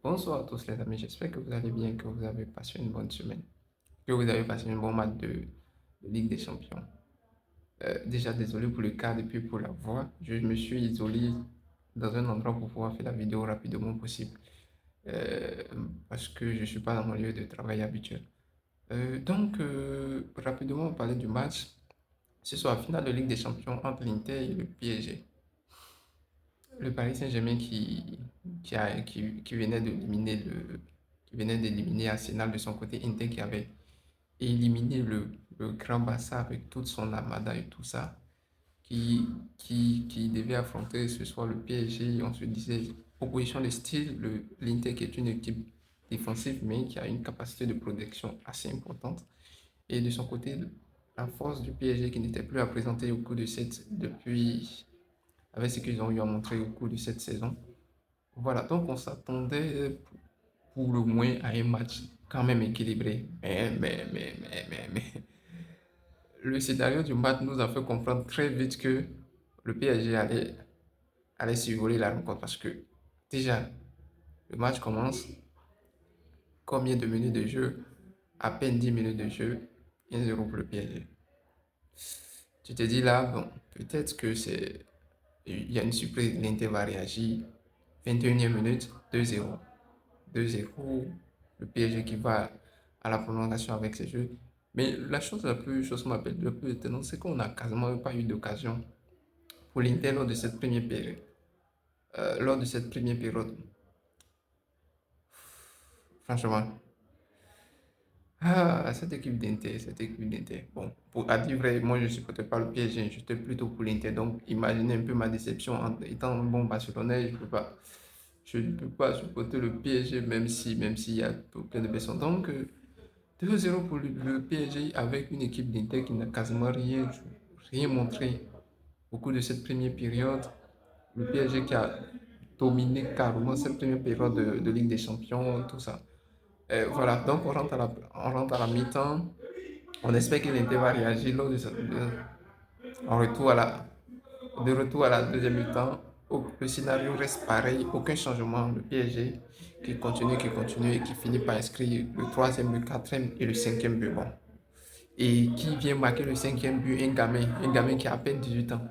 Bonsoir à tous les amis, j'espère que vous allez bien, que vous avez passé une bonne semaine, que vous avez passé un bon match de Ligue des Champions. Déjà désolé pour le cadre et puis pour la voix, je me suis isolé dans un endroit pour pouvoir faire la vidéo rapidement possible euh, parce que je ne suis pas dans mon lieu de travail habituel. Rapidement, on parlait du match. Ce soir, finale de Ligue des Champions entre l'Inter et le PSG. Le Paris Saint-Germain qui venait qui venait d'éliminer Arsenal de son côté, Inter qui avait éliminé le Grand Barça avec toute son armada et tout ça, qui devait affronter ce soir le PSG. On se disait, opposition de style, l'Inter qui est une équipe défensive mais qui a une capacité de protection assez importante. Et de son côté, la force du PSG qui n'était plus à présenter au cours de depuis avec ce qu'ils ont eu à montrer au cours de cette saison. Voilà, donc on s'attendait pour le moins à un match quand même équilibré. Mais le scénario du match nous a fait comprendre très vite que le PSG allait survoler la rencontre parce que déjà, le match commence, combien de minutes de jeu? À peine 10 minutes de jeu, 1-0 pour le PSG. Tu te dis là, bon, peut-être que c'est il y a une surprise, l'Inter va réagir. 21e minute, 2-0. 2-0, le PSG qui va à la prolongation avec ses jeux. Mais la chose m'appelle le plus étonnant, c'est qu'on n'a quasiment pas eu d'occasion pour l'Inter lors de cette première période. Lors de cette première période, franchement, cette équipe d'Inter. Bon, à dire vrai, moi je ne supportais pas le PSG, j'étais plutôt pour l'Inter. Donc, imaginez un peu ma déception en étant un bon Barcelonais, je ne peux pas supporter le PSG, même s'il y a plein de personnes. Donc, 2-0 pour le PSG avec une équipe d'Inter qui n'a quasiment rien montré au cours de cette première période. Le PSG qui a dominé carrément cette première période de Ligue des Champions, tout ça. Voilà, donc on rentre à la mi-temps. On espère que l'Inter va réagir en retour de retour à la deuxième mi-temps. Le scénario reste pareil, aucun changement. Le PSG qui continue et qui finit par inscrire le troisième, le quatrième et le cinquième but. Bon. Et qui vient marquer le cinquième but, un gamin qui a à peine 18 ans.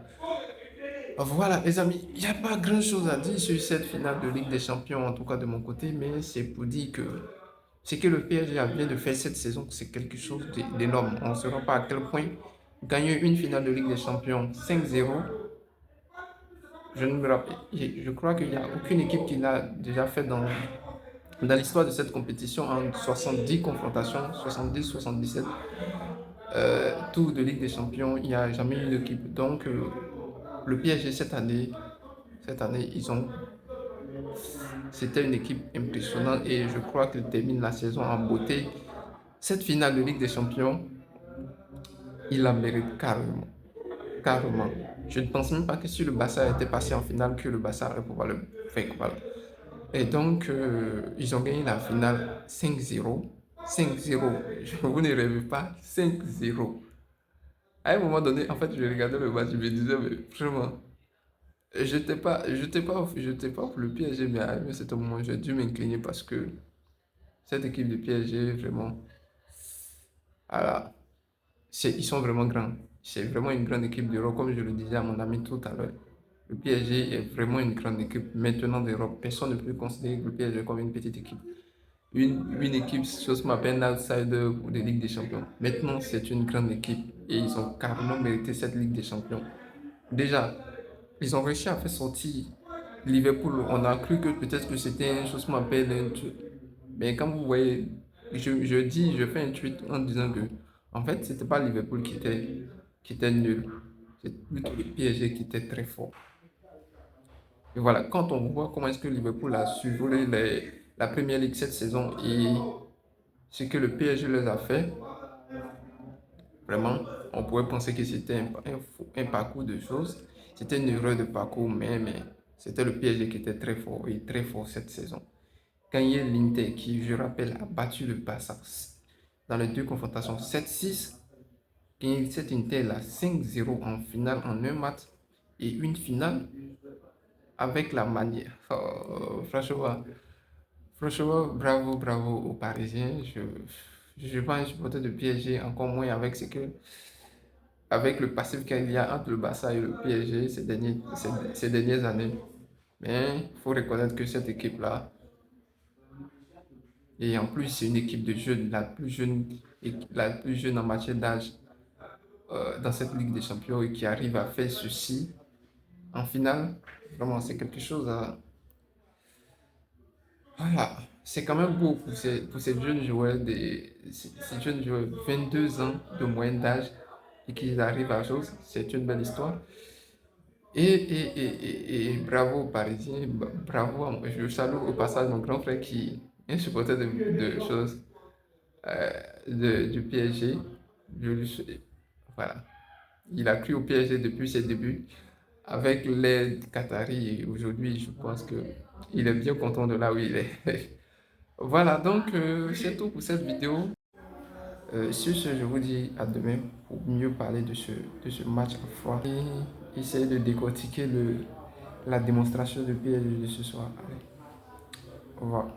Voilà, les amis, il n'y a pas grand-chose à dire sur cette finale de Ligue des Champions, en tout cas de mon côté, mais c'est pour dire que ce que le PSG a bien de faire cette saison, c'est quelque chose d'énorme. On ne se rend pas à quel point gagner une finale de Ligue des Champions 5-0, je ne me rappelle, je crois qu'il n'y a aucune équipe qui l'a déjà fait dans l'histoire de cette compétition en 70 confrontations, 70-77. Tour de Ligue des Champions, il n'y a jamais eu d'équipe. Donc, le PSG cette année, c'était une équipe impressionnante et je crois qu'ils terminent la saison en beauté. Cette finale de Ligue des Champions, il la mérite carrément. Carrément. Je ne pense même pas que si le Barça était passé en finale, que le Barça aurait pouvoir le faire. Voilà. Et donc, ils ont gagné la finale 5-0. 5-0. Vous ne rêvez pas, 5-0. À un moment donné, en fait, je regardais le match, je me disais, mais vraiment, j'étais pas pour le PSG, mais à un certain moment, j'ai dû m'incliner parce que cette équipe de PSG, vraiment, voilà, ils sont vraiment grands. C'est vraiment une grande équipe d'Europe, comme je le disais à mon ami tout à l'heure. Le PSG est vraiment une grande équipe maintenant d'Europe. Personne ne peut considérer le PSG comme une petite équipe. Une équipe, chose m'appelle outsider pour des Ligues des Champions. Maintenant, c'est une grande équipe et ils ont carrément mérité cette Ligue des Champions. Déjà, ils ont réussi à faire sortir Liverpool. On a cru que peut-être que c'était une chose m'appelle un truc. Mais quand vous voyez, je fais un tweet en disant que, en fait, c'était pas Liverpool qui était nul. C'est plutôt le PSG qui était très fort. Et voilà, quand on voit comment est-ce que Liverpool a survolé la Première Ligue cette saison et ce que le PSG leur a fait, vraiment, on pourrait penser que c'était un parcours de choses. C'était une erreur de parcours, mais c'était le PSG qui était très fort et très fort cette saison. Quand il y a l'Inter qui, je rappelle, a battu le Barça dans les deux confrontations 7-6, cette Inter là 5-0 en finale en un match et une finale avec la manière. Franchement, bravo, bravo aux Parisiens. Je ne suis pas un supporter de PSG, encore moins avec le passif qu'il y a entre le Barça et le PSG ces dernières années. Mais il faut reconnaître que cette équipe-là, et en plus, c'est une équipe de jeunes, la plus jeune en matière d'âge dans cette Ligue des Champions et qui arrive à faire ceci en finale. Vraiment, c'est quelque chose à. Voilà, c'est quand même beau pour ces jeunes joueurs, ces jeunes joueurs, 22 ans de moyenne d'âge et qu'ils arrivent à chose, c'est une belle histoire. Et bravo aux Parisiens, bravo, je salue au passage mon grand frère qui est un supporter de choses du PSG. Voilà. Il a cru au PSG depuis ses débuts. Avec l'aide Qatari, et aujourd'hui, je pense que il est bien content de là où il est. Voilà, donc c'est tout pour cette vidéo. Sur ce, je vous dis à demain pour mieux parler de ce match à froid et essayer de décortiquer la démonstration de PSG de ce soir. Allez, au revoir.